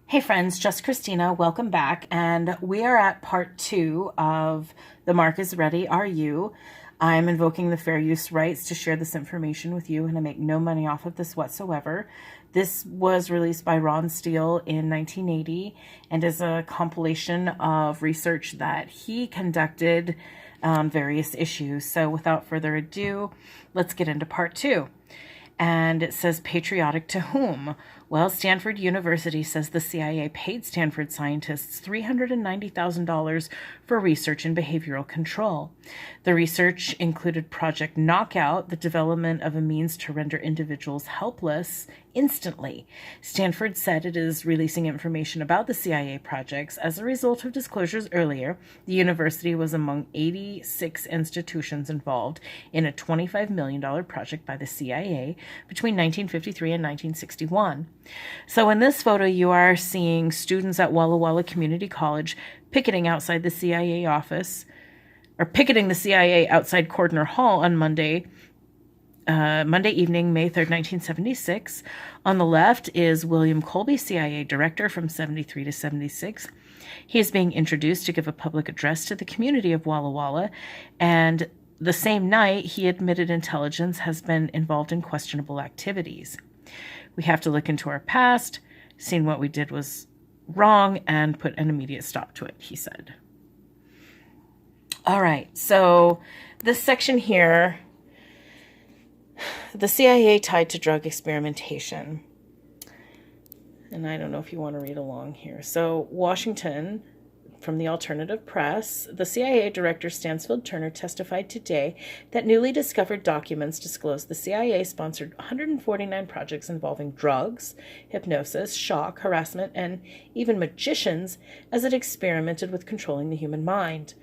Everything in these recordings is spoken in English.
Hey friends, just Christina. Welcome back. And we are at part 2 of The Mark is Ready, Are You? I'm invoking the fair use rights to share this information with you, and I make no money off of this whatsoever. This was released by Ron Steele in 1980 and is a compilation of research that he conducted on various issues. So without further ado, let's get into part 2. And it says, patriotic to whom? Well, Stanford University says the CIA paid Stanford scientists $390,000 for research in behavioral control. The research included Project Knockout, the development of a means to render individuals helpless instantly. Stanford said it is releasing information about the CIA projects. As a result of disclosures earlier, the university was among 86 institutions involved in a $25 million project by the CIA between 1953 and 1961. So in this photo, you are seeing students at Walla Walla Community College picketing outside the CIA office, or picketing the CIA outside Cordner Hall on Monday evening, May 3rd, 1976. On the left is William Colby, CIA director from 73 to 76. He is being introduced to give a public address to the community of Walla Walla, and the same night, he admitted intelligence has been involved in questionable activities. We have to look into our past, seeing what we did was wrong, and put an immediate stop to it, he said. All right, so this section here, the CIA tied to drug experimentation. And I don't know if you want to read along here. So, Washington, from the Alternative Press, the CIA Director Stansfield Turner testified today that newly discovered documents disclose the CIA sponsored 149 projects involving drugs, hypnosis, shock, harassment, and even magicians as it experimented with controlling the human mind.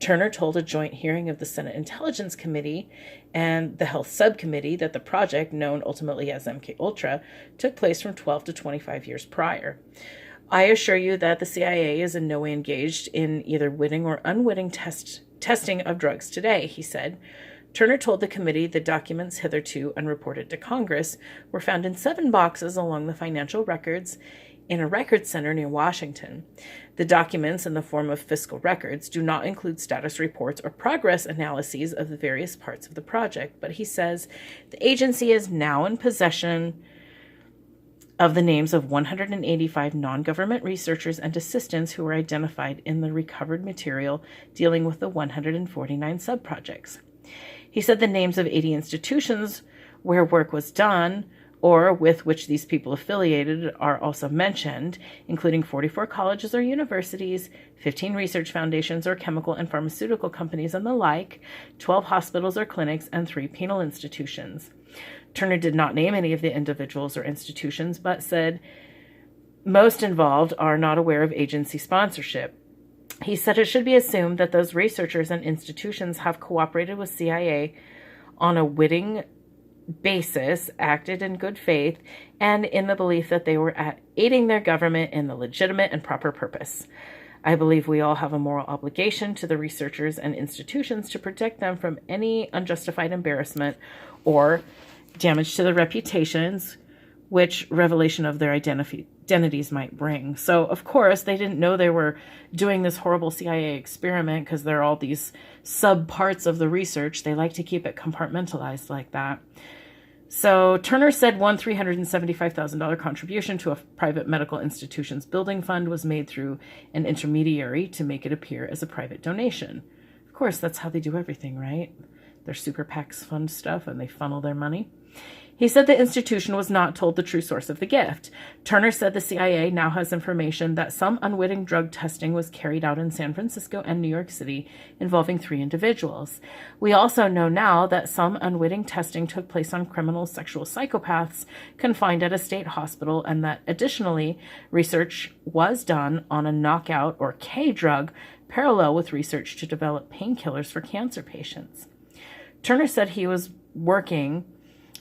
Turner told a joint hearing of the Senate Intelligence Committee and the Health Subcommittee that the project, known ultimately as MKUltra, took place from 12 to 25 years prior. I assure you that the CIA is in no way engaged in either witting or unwitting testing of drugs today, he said. Turner told the committee the documents hitherto unreported to Congress were found in 7 boxes along the financial records in a record center near Washington. The documents, in the form of fiscal records, do not include status reports or progress analyses of the various parts of the project, but he says the agency is now in possession of the names of 185 non-government researchers and assistants who were identified in the recovered material dealing with the 149 subprojects. He said the names of 80 institutions where work was done or with which these people affiliated are also mentioned, including 44 colleges or universities, 15 research foundations or chemical and pharmaceutical companies and the like, 12 hospitals or clinics, and 3 penal institutions. Turner did not name any of the individuals or institutions, but said most involved are not aware of agency sponsorship. He said it should be assumed that those researchers and institutions have cooperated with CIA on a witting basis, acted in good faith, and in the belief that they were aiding their government in the legitimate and proper purpose. I believe we all have a moral obligation to the researchers and institutions to protect them from any unjustified embarrassment or damage to their reputations, which revelation of their identities might bring. So, of course, they didn't know they were doing this horrible CIA experiment because there are all these sub-parts of the research. They like to keep it compartmentalized like that. So, Turner said one $375,000 contribution to a private medical institution's building fund was made through an intermediary to make it appear as a private donation. Of course, that's how they do everything, right? Their super PACs fund stuff and they funnel their money. He said the institution was not told the true source of the gift. Turner said the CIA now has information that some unwitting drug testing was carried out in San Francisco and New York City involving 3 individuals. We also know now that some unwitting testing took place on criminal sexual psychopaths confined at a state hospital, and that additionally research was done on a knockout or K drug parallel with research to develop painkillers for cancer patients. Turner said he was working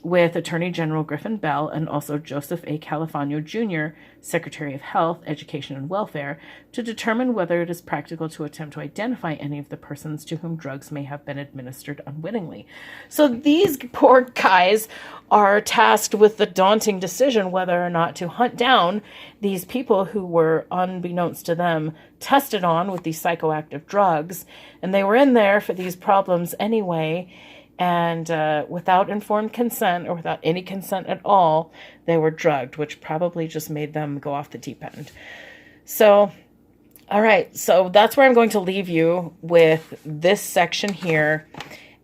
with Attorney General Griffin Bell and also Joseph A. Califano Jr., Secretary of Health, Education, and Welfare, to determine whether it is practical to attempt to identify any of the persons to whom drugs may have been administered unwittingly. So these poor guys are tasked with the daunting decision whether or not to hunt down these people who were, unbeknownst to them, tested on with these psychoactive drugs, and they were in there for these problems anyway. And without informed consent, or without any consent at all, they were drugged, which probably just made them go off the deep end. So, all right, so that's where I'm going to leave you with this section here.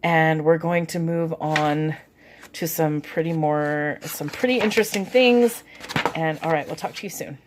And we're going to move on to some pretty interesting things. And all right, we'll talk to you soon.